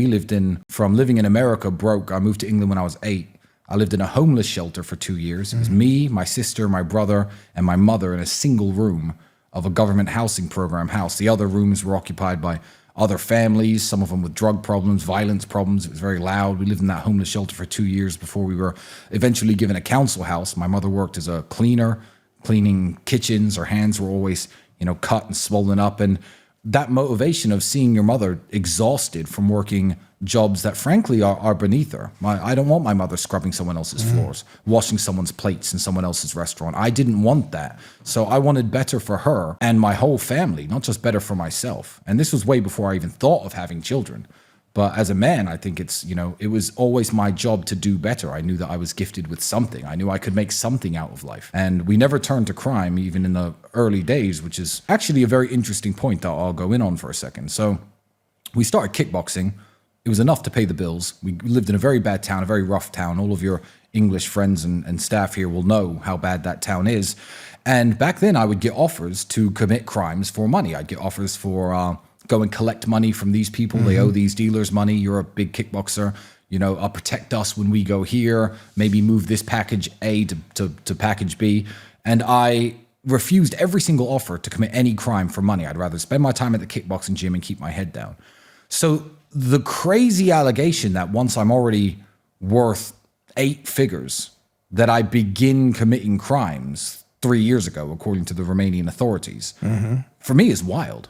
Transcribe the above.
We lived from living in America broke. I moved to England when I was 8. I lived in a homeless shelter for 2 years. It was me, my sister, my brother, and my mother in a single room of a government housing program house. The other rooms were occupied by other families, some of them with drug problems, violence problems. It was very loud. We lived in that homeless shelter for 2 years before we were eventually given a council house. My mother worked as a cleaner, cleaning kitchens. Her hands were always, cut and swollen up. And that motivation of seeing your mother exhausted from working jobs that frankly are beneath her. I don't want my mother scrubbing someone else's floors, washing someone's plates in someone else's restaurant. I didn't want that. So I wanted better for her and my whole family, not just better for myself. And this was way before I even thought of having children. But as a man, I think it was always my job to do better. I knew that I was gifted with something. I knew I could make something out of life. And we never turned to crime, even in the early days, which is actually a very interesting point that I'll go in on for a second. So we started kickboxing. It was enough to pay the bills. We lived in a very bad town, a very rough town. All of your English friends and staff here will know how bad that town is. And back then I would get offers to commit crimes for money. I'd get offers for go and collect money from these people. They owe these dealers money. You're a big kickboxer. Protect us when we go here. Maybe move this package A to package B. And I refused every single offer to commit any crime for money. I'd rather spend my time at the kickboxing gym and keep my head down. So the crazy allegation that once I'm already worth 8 figures, that I begin committing crimes 3 years ago, according to the Romanian authorities, for me is wild.